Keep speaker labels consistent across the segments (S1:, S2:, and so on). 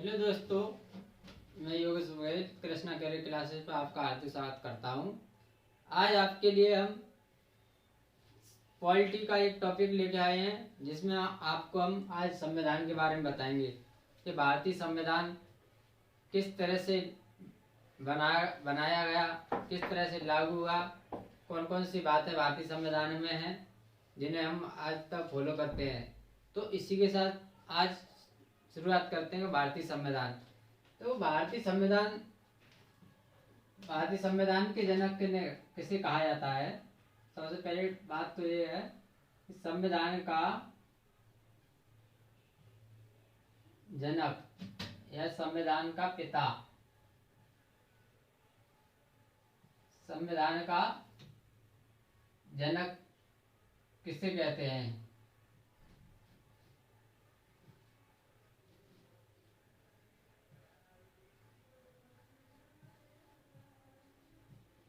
S1: Hello दोस्तों, मैं योगेश वैद Krishna career classes पर आपका हार्दिक स्वागत करता हूं। आज आपके लिए हम पॉलिटी का एक टॉपिक लेके आए हैं, जिसमें आपको हम आज संविधान के बारे में बताएंगे कि भारतीय संविधान किस तरह से बनाया गया, किस तरह से लागू हुआ, कौन कौन सी बातें भारतीय संविधान में हैं जिन्हें हम आज तक फॉलो करते हैं। तो इसी के साथ आज शुरुआत करते हैं भारतीय संविधान। तो भारतीय संविधान के जनक किसे कहा जाता है। सबसे पहले बात तो ये है कि संविधान का जनक या संविधान का पिता, संविधान का जनक किसे कहते हैं।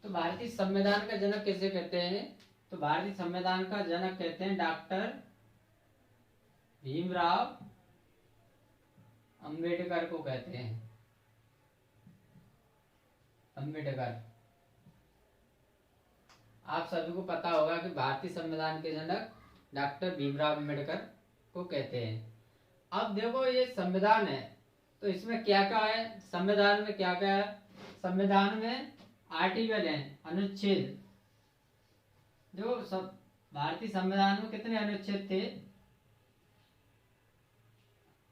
S1: तो भारतीय संविधान का जनक किसे कहते हैं। तो भारतीय संविधान का जनक कहते हैं डॉक्टर भीमराव अंबेडकर को कहते हैं। अंबेडकर, आप सभी को पता होगा कि भारतीय संविधान के जनक डॉक्टर भीमराव अंबेडकर को कहते हैं। अब देखो, ये संविधान है तो इसमें क्या क्या है, संविधान में क्या क्या है। संविधान में आर्टिकल है, अनुच्छेद। जो सब भारतीय संविधान में कितने अनुच्छेद थे।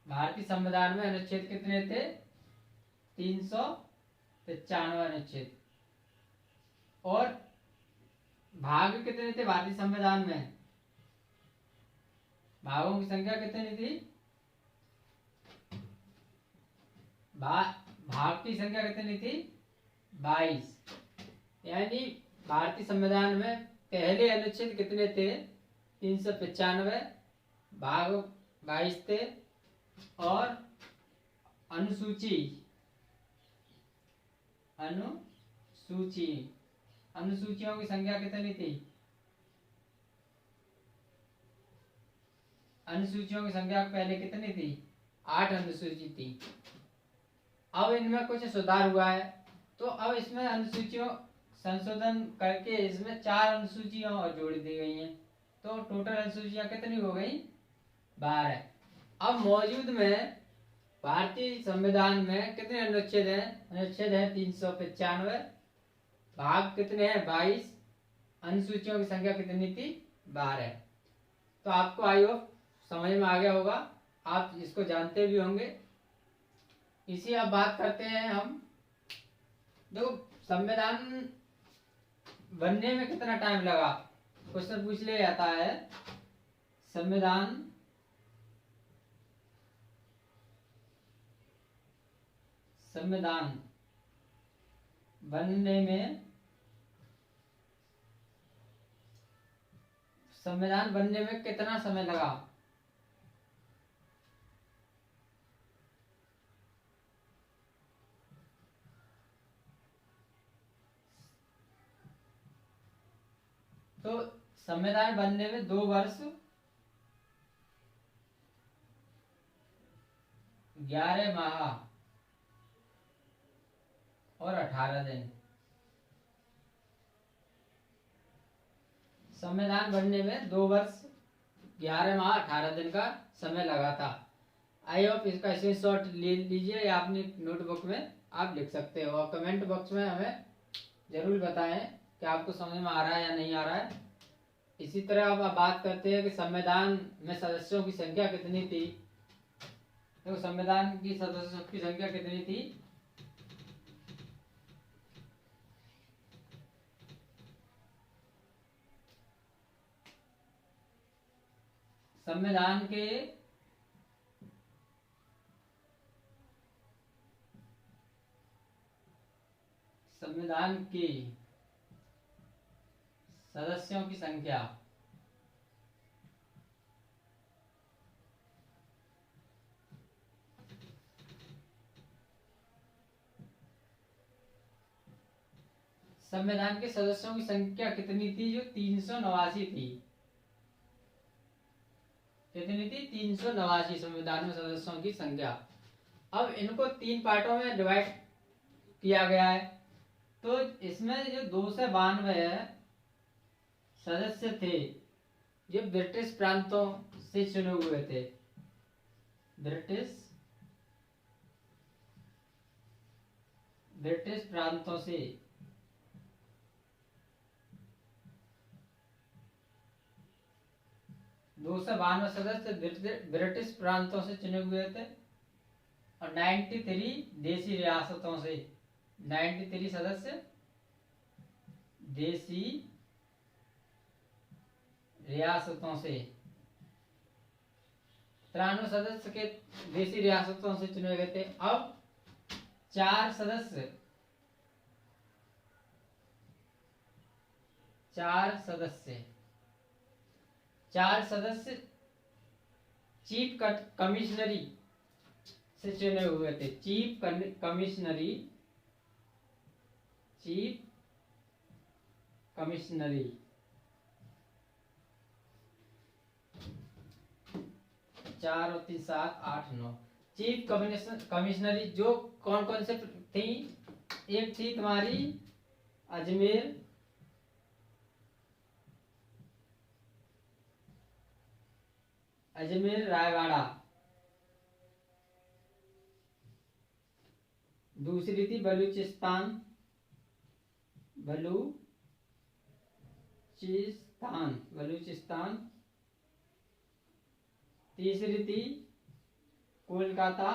S1: भारतीय संविधान में अनुच्छेद कितने थे, 395 अनुच्छेद। और भाग कितने थे भारतीय संविधान में, भागों की संख्या कितनी थी, भाग की संख्या कितनी थी, 22। यानी भारतीय संविधान में पहले अनुच्छेद कितने थे, 395, भाग 22 थे। और अनुसूचियों की संख्या कितनी थी, अनुसूचियों की संख्या पहले कितनी थी, 8 अनुसूची थी। अब इनमें कुछ सुधार हुआ है, तो अब इसमें अनुसूचियों संशोधन करके इसमें 4 अनुसूचियां और जोड़ दी गई हैं। तो टोटल अनुसूचियां कितनी हो गई, 12। अब मौजूद में भारतीय संविधान में कितने अनुच्छेद हैं, अनुच्छेद है 395, भाग कितने हैं, 22, अनुसूचियों की संख्या कितनी थी, 12। तो आपको आई होप समझ में आ गया होगा, आप इसको जानते भी होंगे। इसी अब बात करते हैं हम। देखो, संविधान बनने में कितना टाइम लगा, क्वेश्चन पूछ लिया जाता है। संविधान बनने में, संविधान बनने में कितना समय लगा। तो संविधान बनने में 2 वर्ष 11 माह और 18 दिन। संविधान बनने में 2 वर्ष 11 माह 18 दिन का समय लगा था। आई होप इसका स्क्रीनशॉट ले लीजिए या अपनी नोटबुक में आप लिख सकते हो, और कमेंट बॉक्स में हमें जरूर बताएं कि आपको समझ में आ रहा है या नहीं आ रहा है। इसी तरह अब बात करते हैं कि संविधान में सदस्यों की संख्या कितनी थी। तो संविधान की सदस्यों की संख्या कितनी थी, संविधान की सदस्यों की संख्या संविधान के सदस्यों की संख्या कितनी थी, जो 389 थी। कितनी थी, 389 संविधान में सदस्यों की संख्या। अब इनको 3 पार्टों में डिवाइड किया गया है। तो इसमें जो 292 सदस्य थे जो ब्रिटिश प्रांतों से चुने हुए थे, ब्रिटिश प्रांतों से 292 सदस्य ब्रिटिश प्रांतों से चुने हुए थे और 93 देसी रियासतों से, 93 सदस्य देसी रियासतों से, 93 सदस्य के देसी रियासतों से चुने गए थे। अब 4 सदस्य चीफ कमिश्नरी से चुने हुए थे। चीफ कमिश्नरी 4 और 3 7 8 9 चीफ कमिश्नरी जो कौन कौन से थी? एक थी तुम्हारी अजमेर रायवाड़ा, दूसरी थी बलूचिस्तान, तीसरी थी कोलकाता,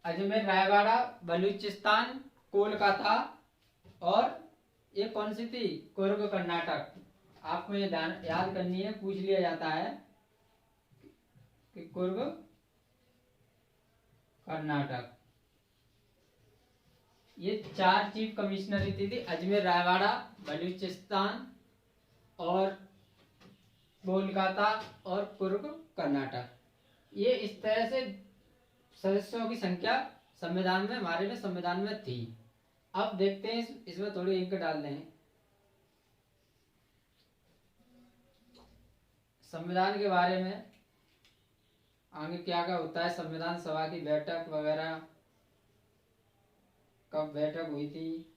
S1: अजमेर रायवाड़ा, बलूचिस्तान, कोलकाता और ये कौन सी थी? कुर्ग कर्नाटक। आपको ये याद करनी है, पूछ लिया जाता है कि कुर्ग कर्नाटक। ये 4 चीफ कमिश्नरी थी अजमेर रायवाड़ा, बलूचिस्तान और कोलकाता और कुर्ग कर्नाटक। ये इस तरह से सदस्यों की संख्या संविधान में, हमारे में संविधान में थी। अब देखते हैं इसमें थोड़ी इंक डाल दें। संविधान के बारे में आगे क्या क्या होता है, संविधान सभा की बैठक वगैरह कब बैठक हुई थी,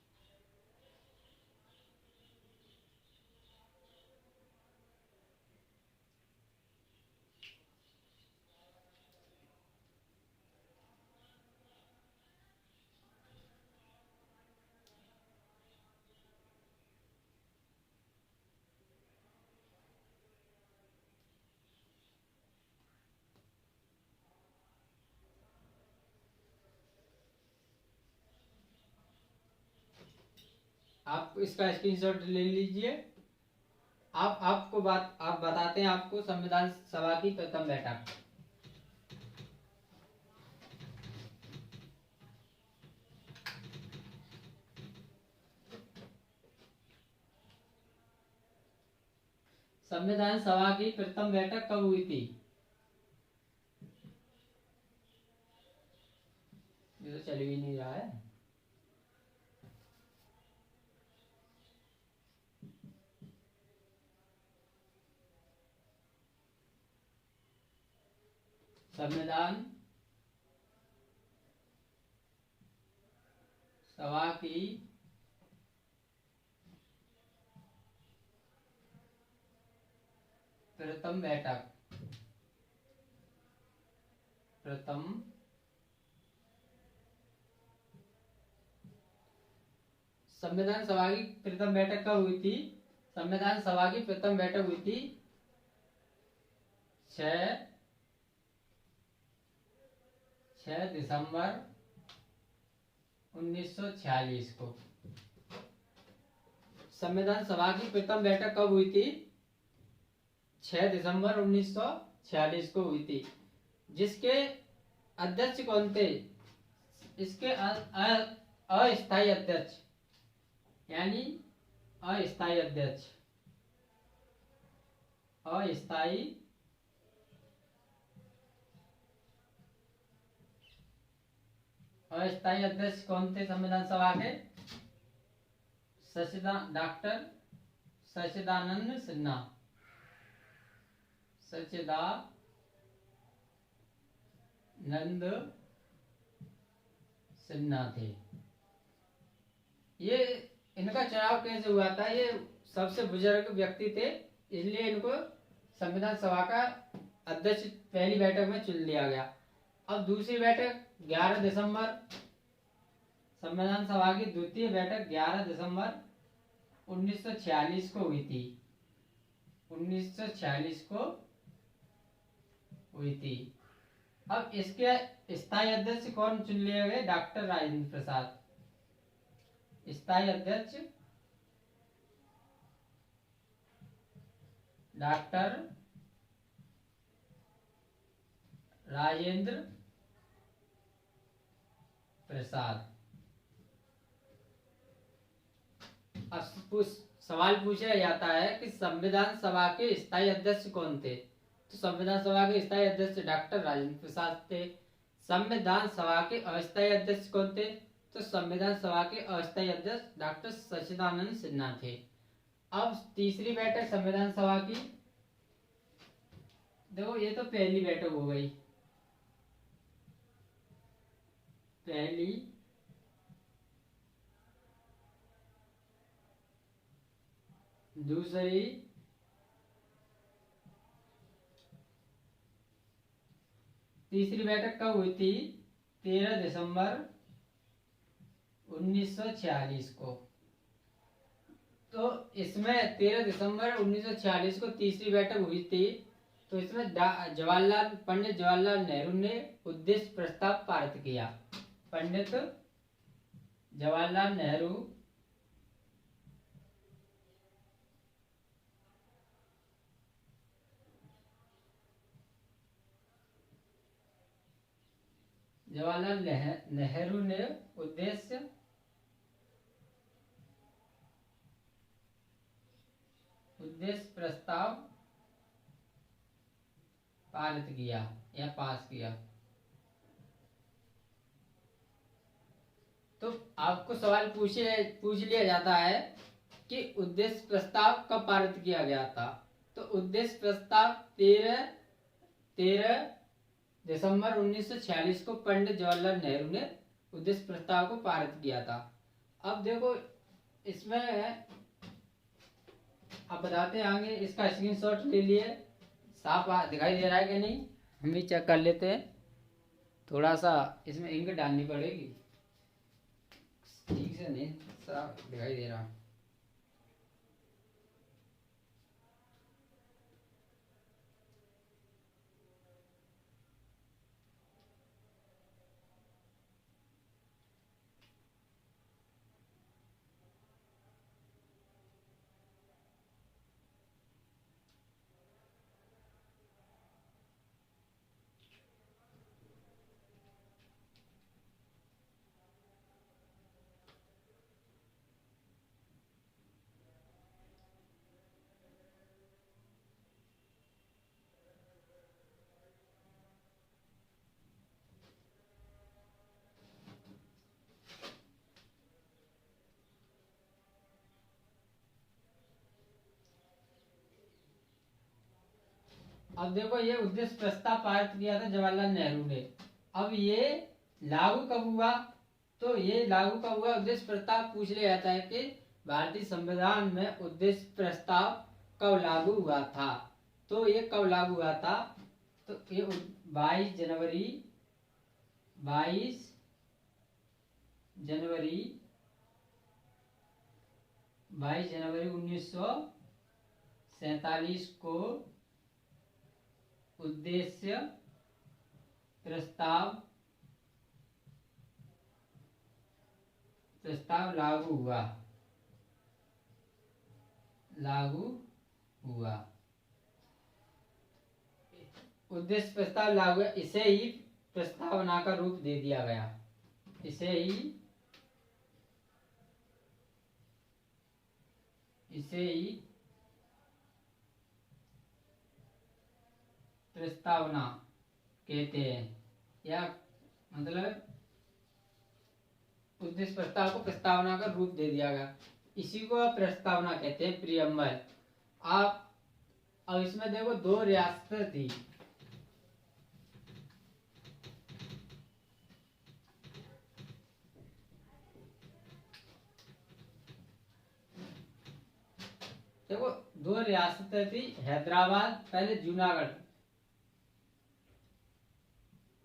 S1: आप इसका स्क्रीनशॉट ले लीजिए। आप बताते हैं आपको संविधान सभा की प्रथम बैठक। संविधान सभा की प्रथम बैठक कब हुई थी? ये तो चल भी नहीं रहा है। संविधान सभा की प्रथम बैठक, संविधान सभा की प्रथम बैठक कब हुई थी? संविधान सभा की प्रथम बैठक हुई थी 6 दिसंबर 1946 को। संविधान सभा की प्रथम बैठक कब हुई थी? 6 दिसंबर 1946 को हुई थी। जिसके अध्यक्ष कौन थे? इसके अस्थायी अध्यक्ष, यानी अस्थायी अध्यक्ष, अस्थायी अध्यक्ष कौन थे संविधान सभा के? डॉक्टर सच्चिदानंद सिन्हा, सच्चिदानंद सिन्हा थे। ये इनका चुनाव कैसे हुआ था? ये सबसे बुजुर्ग व्यक्ति थे, इसलिए इनको संविधान सभा का अध्यक्ष पहली बैठक में चुन लिया गया। अब दूसरी बैठक 11 दिसंबर, संविधान सभा की द्वितीय बैठक 11 दिसंबर 1946 को हुई थी। 1946 को हुई थी। अब इसके स्थायी अध्यक्ष कौन चुन लिए गए? डॉक्टर राजेंद्र प्रसाद। स्थायी अध्यक्ष डॉक्टर राजेंद्र प्रसाद। अब सवाल पूछा जाता है कि संविधान सभा के स्थायी अध्यक्ष कौन थे? तो संविधान सभा के स्थायी अध्यक्ष डॉक्टर राजेंद्र प्रसाद थे। संविधान सभा के अस्थायी अध्यक्ष कौन थे? तो संविधान सभा के अस्थायी अध्यक्ष डॉक्टर सच्चिदानंद सिन्हा थे। अब तीसरी बैठक संविधान सभा की, देखो ये तो पहली बैठक हो गई। पहली दूसरी तीसरी बैठक कब हुई थी? 13 दिसंबर 1946 को। तो इसमें 13 दिसंबर 1946 को तीसरी बैठक हुई थी। तो इसमें पंडित जवाहरलाल नेहरू ने उद्देश्य प्रस्ताव पारित किया। पंडित जवाहरलाल नेहरू नेहरू ने उद्देश्य प्रस्ताव पारित किया या पास किया। तो आपको सवाल पूछ लिया जाता है कि उद्देश्य प्रस्ताव कब पारित किया गया था? तो उद्देश्य प्रस्ताव 13 दिसंबर 1946 को पंडित जवाहरलाल नेहरू ने उद्देश्य प्रस्ताव को पारित किया था। अब देखो इसमें आप बताते आगे, इसका स्क्रीनशॉट ले लिए। साफ दिखाई दे रहा है कि नहीं, हम भी चेक कर लेते हैं। थोड़ा सा इसमें इंक डालनी पड़ेगी, ठीक से नहीं साफ दिखाई दे रहा। अब देखो ये उद्देश्य प्रस्ताव पारित किया था जवाहरलाल नेहरू ने। अब ये लागू कब हुआ? तो ये लागू कब हुआ? उद्देश्य प्रस्ताव पूछ लिया जाता है कि भारतीय संविधान में उद्देश्य प्रस्ताव कब लागू हुआ था। तो ये कब लागू हुआ था? तो ये 22 जनवरी 1947 को उद्देश्य प्रस्ताव लागू हुआ। उद्देश्य प्रस्ताव लागू हुआ, इसे ही प्रस्तावना का रूप दे दिया गया। इसे ही प्रस्तावना कहते हैं, या मतलब उद्देश्य प्रस्ताव को प्रस्तावना का रूप दे दिया गया। इसी को प्रस्तावना कहते हैं, प्रियम्बल। आप अब इसमें देखो 2 रियासतें थी, देखो 2 रियासतें थी, हैदराबाद, पहले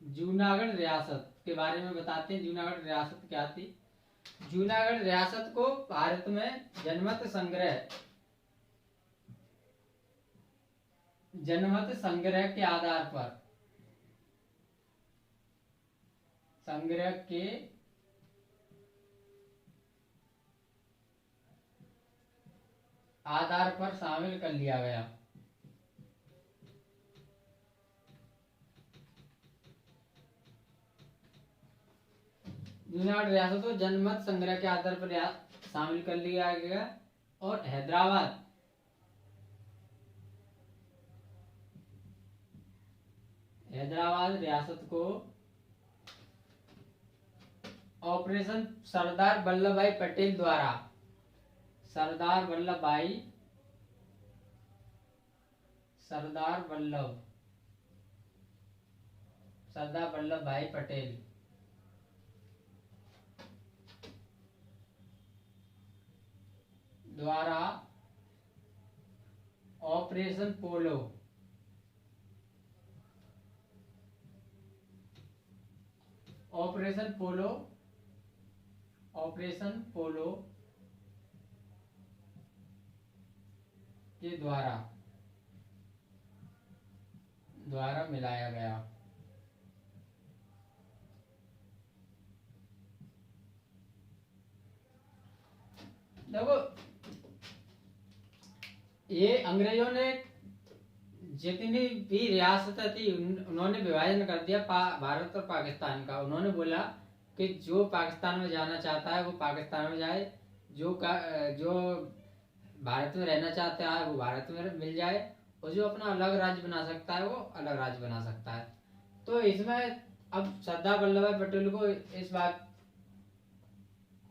S1: जूनागढ़ रियासत के बारे में बताते हैं। जूनागढ़ रियासत क्या थी? जूनागढ़ रियासत को भारत में जनमत संग्रह के आधार पर, शामिल कर लिया गया। जूनागढ़ रियासत को जनमत संग्रह के आधार पर शामिल कर लिया गया। और हैदराबाद रियासत को ऑपरेशन सरदार वल्लभ भाई पटेल द्वारा, सरदार वल्लभ भाई पटेल द्वारा ऑपरेशन पोलो के द्वारा मिलाया गया। देखो ये अंग्रेजों ने जितनी भी रियासतें थी उन्होंने विभाजन कर दिया भारत और पाकिस्तान का। उन्होंने बोला कि जो पाकिस्तान में जाना चाहता है वो पाकिस्तान में जाए, जो भारत में रहना चाहता है वो भारत में मिल जाए, और जो अपना अलग राज्य बना सकता है वो अलग राज्य बना सकता है। तो इसमें अब सरदार वल्लभ भाई पटेल को इस बात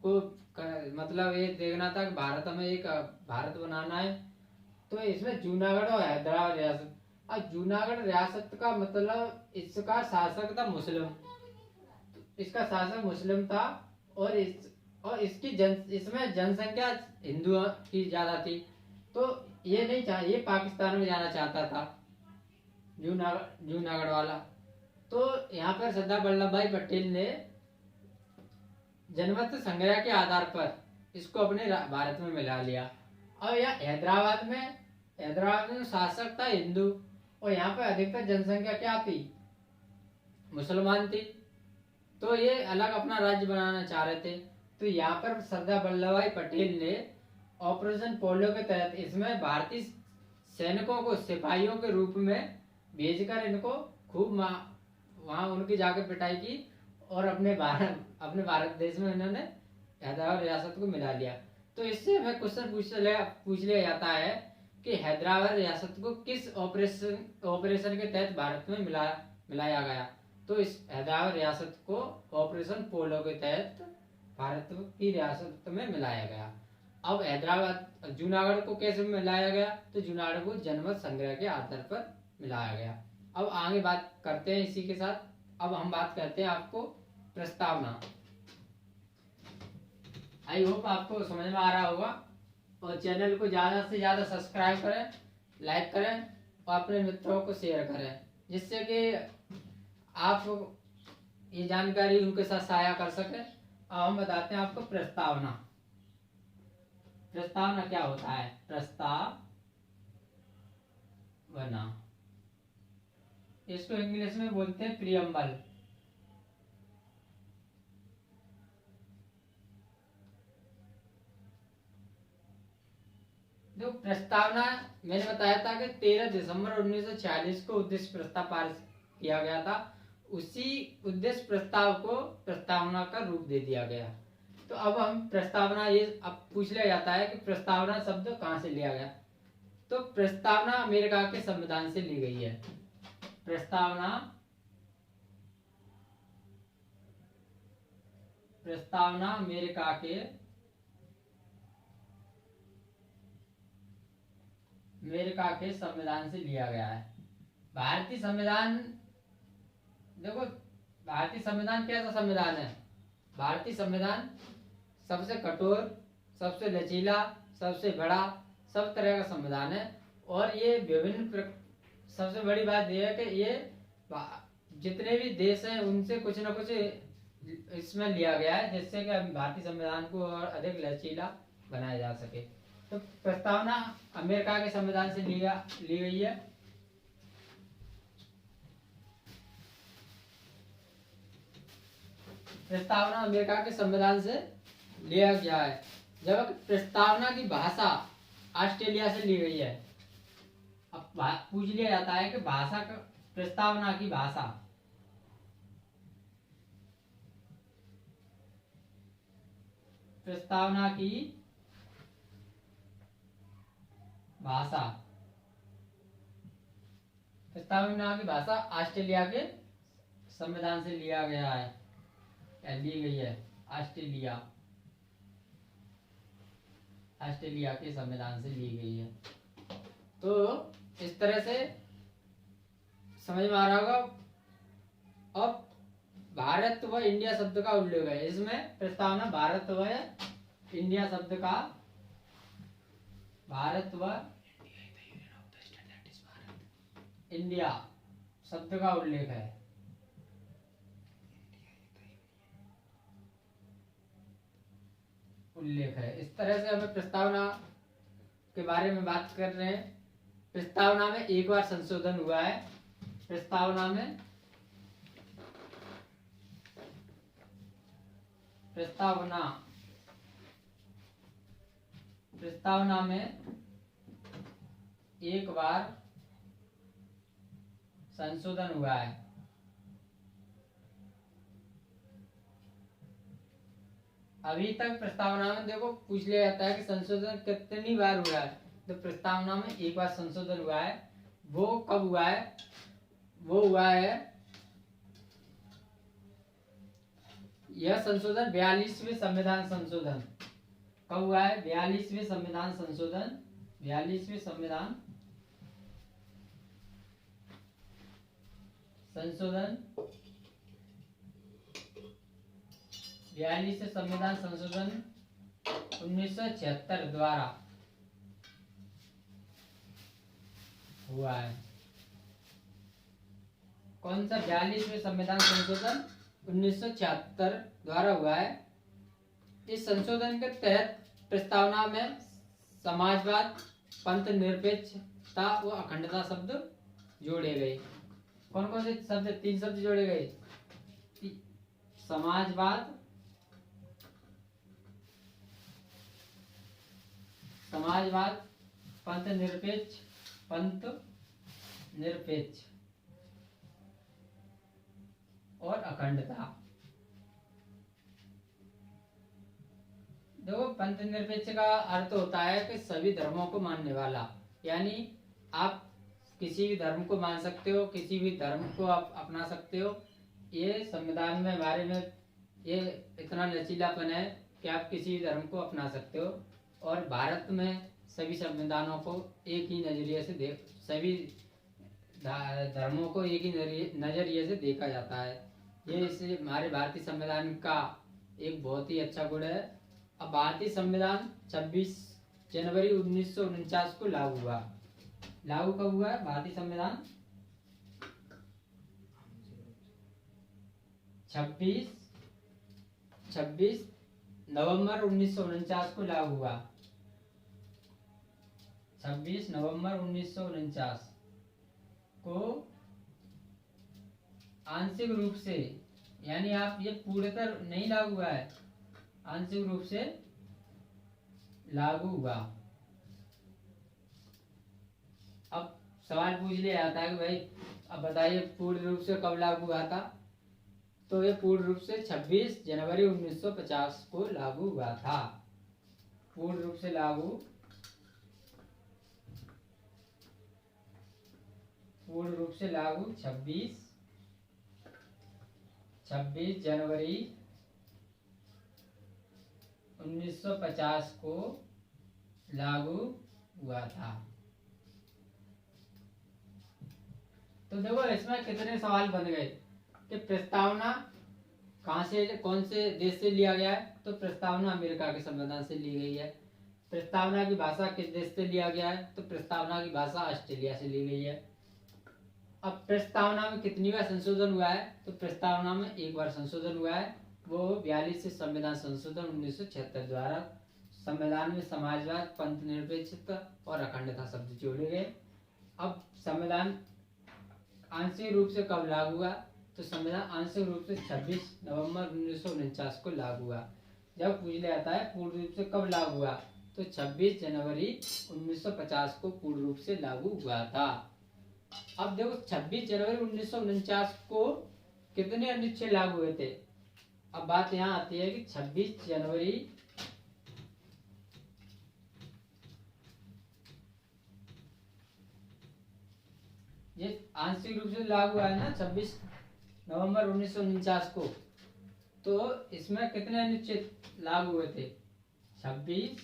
S1: को मतलब ये देखना था कि भारत में एक भारत बनाना है। तो इसमें जूनागढ़ और हैदराबाद रियासत, अब जूनागढ़ रियासत का मतलब इसका शासक था मुस्लिम, था। और इसमें जनसंख्या हिंदुओं की ज्यादा थी। तो ये नहीं ये पाकिस्तान में जाना चाहता था जूनागढ़ वाला। तो यहाँ पर सरदार वल्लभ भाई पटेल ने जनमत संग्रह के आधार पर इसको अपने भारत में मिला लिया। और यहाँ हैदराबाद में शासक था हिंदू, और यहाँ पर अधिकतर जनसंख्या क्या थी? मुसलमान थी। तो ये अलग अपना राज्य बनाना चाह रहे थे। तो यहाँ पर सरदार वल्लभ भाई पटेल ने ऑपरेशन पोलो के तहत इसमें भारतीय सैनिकों को सिपाहियों के रूप में भेजकर इनको खूब वहां उनकी जाकर पिटाई की, और अपने भारत देश में इन्होंने हैदराबाद रियासत को मिला लिया। तो इससे हमें क्वेश्चन पूछ लिया जाता है कि हैदराबाद रियासत को किस ऑपरेशन के तहत भारत में मिलाया गया? तो इस हैदराबाद रियासत को ऑपरेशन पोलो के तहत भारत की रियासत में मिलाया गया। अब हैदराबाद जूनागढ़ को कैसे मिलाया गया? तो जूनागढ़ को जनमत संग्रह के आधार पर मिलाया गया। अब आगे बात करते हैं इसी के साथ। अब हम बात करते हैं आपको प्रस्तावना। आई होप आपको समझ में आ रहा होगा, और चैनल को ज्यादा से ज्यादा सब्सक्राइब करें, लाइक करें और अपने मित्रों को शेयर करें, जिससे कि आप ये जानकारी उनके साथ साझा कर सके। अब हम बताते हैं आपको प्रस्तावना। प्रस्तावना क्या होता है? प्रस्तावना, इसको इंग्लिश में बोलते हैं प्रियम्बल। जो प्रस्तावना मैंने बताया था कि 13 दिसंबर 1946 को उद्देश्य प्रस्ताव पारित किया गया था। उसी उद्देश्य प्रस्ताव को प्रस्तावना का रूप दे दिया गया। तो अब हम प्रस्तावना, ये अब पूछ लिया जाता है कि प्रस्तावना शब्द कहाँ से लिया गया? तो प्रस्तावना अमेरिका के संविधान से ली गई है। प्रस्तावना अमेरिका के अमेरिका के संविधान से लिया गया है। भारतीय संविधान, देखो भारतीय संविधान कैसा संविधान है? भारतीय संविधान सबसे कठोर, सबसे लचीला, सबसे बड़ा, सब तरह का संविधान है। और ये सबसे बड़ी बात यह है कि ये जितने भी देश हैं उनसे कुछ ना कुछ इसमें लिया गया है, जिससे कि भारतीय संविधान को और अधिक लचीला बनाया जा सके। तो प्रस्तावना अमेरिका के संविधान से ली गई है। प्रस्तावना अमेरिका के संविधान से लिया गया है, जबकि प्रस्तावना की भाषा ऑस्ट्रेलिया से ली गई है। अब पूछ लिया जाता है कि भाषा का, प्रस्तावना की भाषा, प्रस्तावना की भाषा, प्रस्तावना की भाषा ऑस्ट्रेलिया के संविधान से लिया गया है या ली गई है। ऑस्ट्रेलिया के संविधान से ली गई है। तो इस तरह से समझ में आ रहा होगा। अब भारत व इंडिया शब्द का उल्लेख है इसमें। प्रस्तावना भारत व इंडिया शब्द का, भारत व इंडिया शब्द का उल्लेख है। इस तरह से हमें प्रस्तावना के बारे में बात कर रहे हैं। प्रस्तावना में एक बार संशोधन हुआ है। प्रस्तावना में एक बार संशोधन हुआ है। अभी तक प्रस्तावना में देखो पूछ लिया जाता है कि संशोधन कितनी बार हुआ है, तो प्रस्तावना में एक बार संशोधन हुआ है। वो कब हुआ है? वो हुआ है, यह संशोधन 42वें संविधान संशोधन। कब हुआ है? 42वें संविधान संशोधन। 42वें संविधान संशोधन, 42वें संविधान संशोधन 1976 द्वारा हुआ है। कौन सा? 42वें संविधान संशोधन 1976 द्वारा हुआ है। इस संशोधन के तहत प्रस्तावना में समाजवाद, पंथ निरपेक्षता व अखंडता शब्द जोड़े गए। कौन कौन से शब्द? 3 शब्द जोड़े गए। समाजवाद, पंथ निरपेक्ष और अखंडता। देखो पंथ निरपेक्ष का अर्थ होता है कि सभी धर्मों को मानने वाला, यानी आप किसी भी धर्म को मान सकते हो, किसी भी धर्म को आप अपना सकते हो। ये संविधान में हमारे में ये इतना लचीलापन है कि आप किसी भी धर्म को अपना सकते हो। और भारत में सभी संविधानों को एक ही नजरिए से सभी धर्मों को एक ही नजरिए से देखा जाता है। ये इसे हमारे भारतीय संविधान का एक बहुत ही अच्छा गुण है। अब भारतीय संविधान 26 जनवरी 1949 को लागू हुआ। लागू कब हुआ है भारतीय संविधान? 26 नवंबर 1949 को लागू हुआ। 26 नवंबर 1949 को आंशिक रूप से, यानी आप ये पूर्णतः नहीं लागू हुआ है, आंशिक रूप से लागू हुआ। अब सवाल पूछ लिया जाता है कि भाई अब बताइए पूर्ण रूप से कब लागू हुआ था? तो ये पूर्ण रूप से 26 जनवरी 1950 को लागू हुआ था। पूर्ण रूप से लागू, पूर्ण रूप से लागू 26 जनवरी 1950 को लागू हुआ था। तो देखो इसमें कितने सवाल बन गए कि प्रस्तावना कहाँ से, कौन से देश से लिया गया है, तो प्रस्तावना अमेरिका के संविधान से ली गई है। प्रस्तावना की भाषा किस देश से लिया गया है, तो प्रस्तावना की भाषा ऑस्ट्रेलिया से ली गई है। अब प्रस्तावना में कितनी बार संशोधन हुआ है, तो प्रस्तावना में एक बार संशोधन हुआ है, वो 42 से संविधान संशोधन 1976 द्वारा संविधान में समाजवाद, पंथ निरपेक्षता और अखंडता शब्द जोड़े गए। अब संविधान आंशिक रूप से कब लागू हुआ, तो संविधान आंशिक रूप से 26 नवंबर 1949 को लागू हुआ। जब पूछ लिया जाता है पूर्ण रूप से कब लागू हुआ, तो 26 जनवरी 1950 को पूर्ण रूप से लागू हुआ था। अब देखो 26 जनवरी 1949 को कितने अनुच्छेद लागू हुए थे। अब बात यहाँ आती है कि 26 जनवरी ये आंशिक रूप से लागू हुआ है ना 26 नवंबर 1949 को, तो इसमें कितने अनुच्छेद लागू हुए थे। 26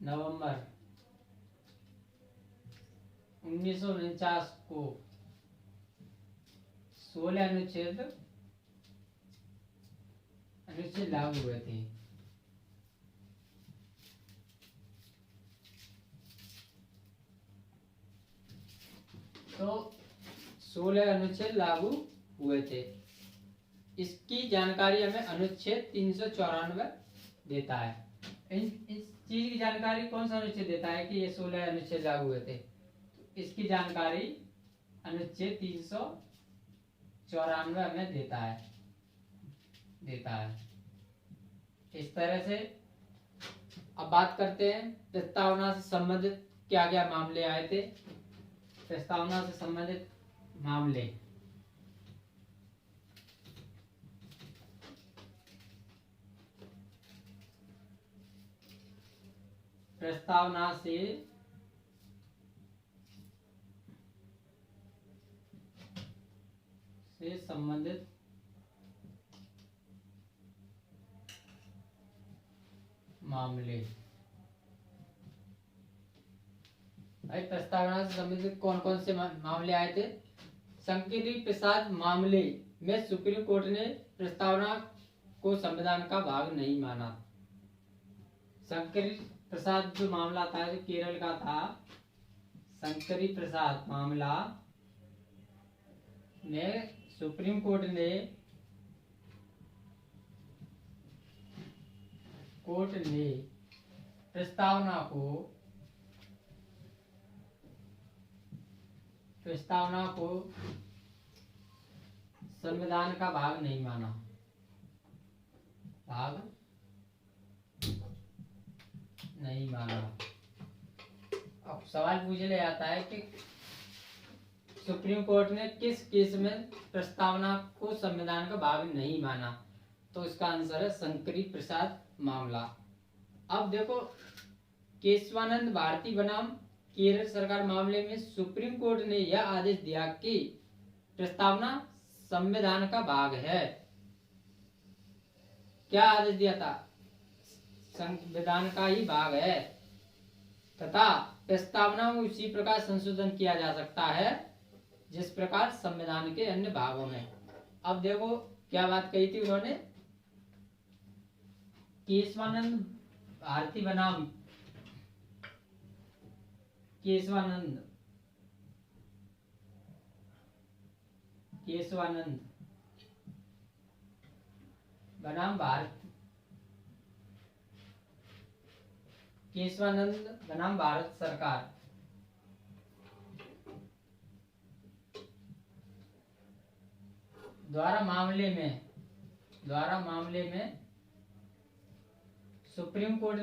S1: नवंबर 1949 को 16 अनुच्छेद लागू हुए थे। तो 16 अनुच्छेद लागू हुए थे। इसकी जानकारी हमें अनुच्छेद 394 देता है। इस चीज की जानकारी कौन सा अनुच्छेद देता है कि ये 16 अनुच्छेद लागू हुए थे, तो इसकी जानकारी अनुच्छेद 394 हमें देता है। इस तरह से अब बात करते हैं प्रस्तावना से संबंधित क्या क्या मामले आए थे। प्रस्तावना से संबंधित मामले, प्रस्तावना से संबंधित मामले। भाई प्रस्तावना से संबंधित कौन कौन से मामले आए थे। शंकरी प्रसाद मामले में सुप्रीम कोर्ट ने प्रस्तावना को संविधान का भाग नहीं माना। शंकरी प्रसाद जो मामला था, जो केरल का था, शंकरी प्रसाद मामला में सुप्रीम कोर्ट ने प्रस्तावना को संविधान का भाग नहीं माना। अब सवाल पूछ लिया जाता है कि सुप्रीम कोर्ट ने किस केस में प्रस्तावना को संविधान का भाग नहीं माना, तो इसका आंसर है शंकरी प्रसाद मामला। अब देखो केशवानंद भारती बनाम केरल सरकार मामले में सुप्रीम कोर्ट ने यह आदेश दिया कि प्रस्तावना संविधान का भाग है। क्या आदेश दिया था, संविधान का ही भाग है तथा प्रस्तावना में उसी प्रकार संशोधन किया जा सकता है जिस प्रकार संविधान के अन्य भागों में। अब देखो क्या बात कही थी उन्होंने, केशवानंद भारती बनाम केशवानंद बनाम भारत सरकार द्वारा मामले में सुप्रीम कोर्ट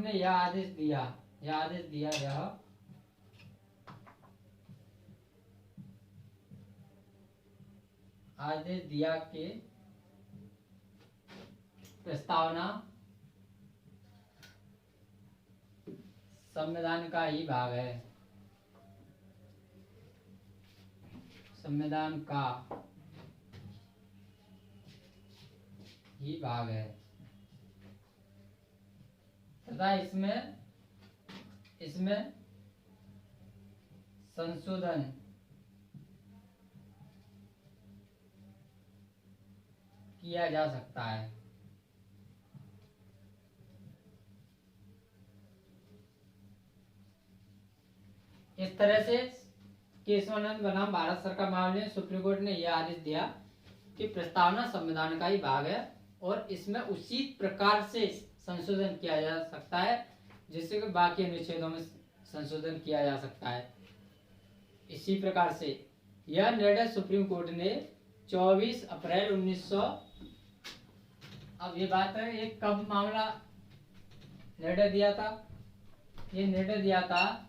S1: ने यह आदेश दिया कि प्रस्तावना संविधान का ही भाग है। संविधान का ही भाग है। तथा इसमें संशोधन किया जा सकता है। इस तरह से केशवानंद बनाम भारत सरकार मामले में सुप्रीम कोर्ट ने यह आदेश दिया कि प्रस्तावना संविधान का ही भाग है और इसमें उचित प्रकार से संशोधन किया जा सकता है, जिससे कि बाकी अनुच्छेदों में संशोधन किया जा सकता है। इसी प्रकार से यह निर्णय सुप्रीम कोर्ट ने 24 अप्रैल 1900, अब ये बात है ये कब मामला निर्णय दिया था, ये निर्णय दिया था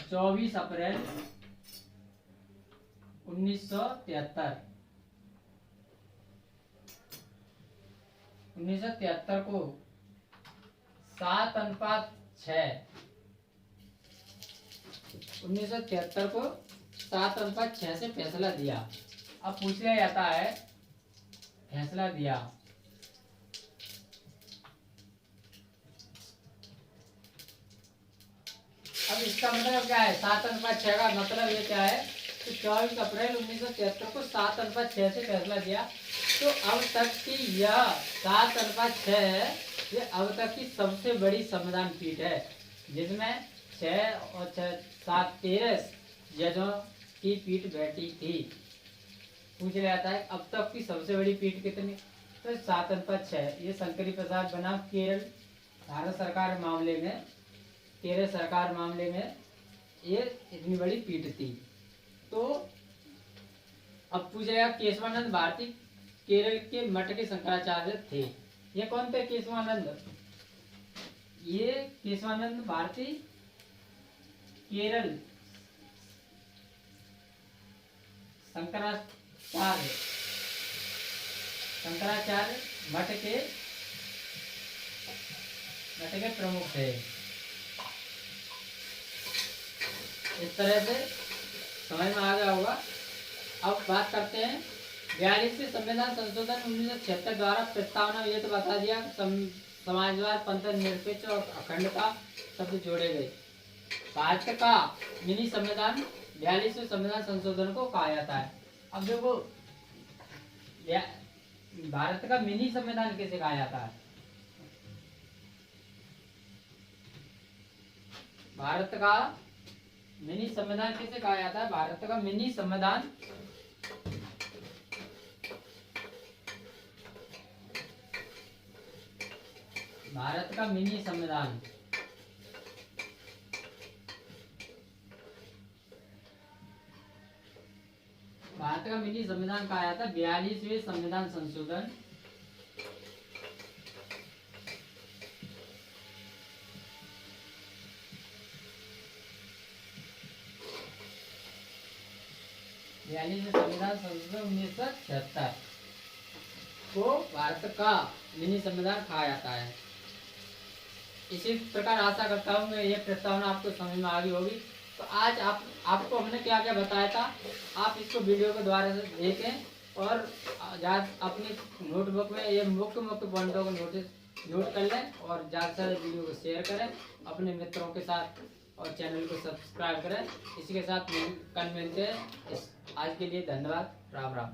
S1: 24 अप्रैल 1973 को 7:6 1973 को 7:6 से फैसला दिया। अब पूछ लिया जाता है फैसला दिया, अब इसका मतलब क्या है? 7:6 का मतलब ये क्या है तो 24 अप्रैल 1973 को 7:6 से फैसला दिया। तो अब तक की यह 7:6 है, ये अब तक की सबसे बड़ी संविधान पीठ है, जिसमें 6 और 7 13 जजों की पीठ बैठी थी। पूछ जाता है अब तक की सबसे बड़ी पीठ कितनी, तो 7:6। ये शंकरी प्रसाद बनाम केरल भारत सरकार मामले में, केरल सरकार मामले में ये इतनी बड़ी पीठ थी। तो अब पूछेगा केशवानंद भारती केरल के मठ के शंकराचार्य थे। ये कौन थे केशवानंद? ये केशवानंद भारती केरल शंकराचार्य मठ के प्रमुख थे। इस तरह से समझ में आ गया होगा। अब बात करते हैं 42वें संविधान संशोधन 1976 द्वारा प्रस्तावना। ये तो बता दिया समाजवाद, पंथ निरपेक्ष और अखंडता शब्द जोड़े गए। भारत का मिनी संविधान 42वें संविधान संशोधन को कहा जाता है। अब देखो भारत का मिनी संविधान कैसे कहा जाता है? भारत का मिनी संविधान कैसे कहा जाता है? भारत का मिनी संविधान भारत का मिनी संविधान भारत का मिनी संविधान कहा जाता है 42वें संविधान संशोधन। संविधान संशोधन 1976 को भारत का मिनी संविधान कहा जाता है। इसी प्रकार आशा करता हूँ मैं ये प्रस्तावना आपको समझ में आ गई होगी। तो आज आपको हमने क्या क्या बताया था, आप इसको वीडियो के द्वारा से देखें और अपनी नोटबुक में ये मुख्य पॉइंटों को नोट कर लें और ज़्यादा से वीडियो को शेयर करें अपने मित्रों के साथ और चैनल को सब्सक्राइब करें। इसी के साथ कल मिलते हैं। आज के लिए धन्यवाद। राम राम।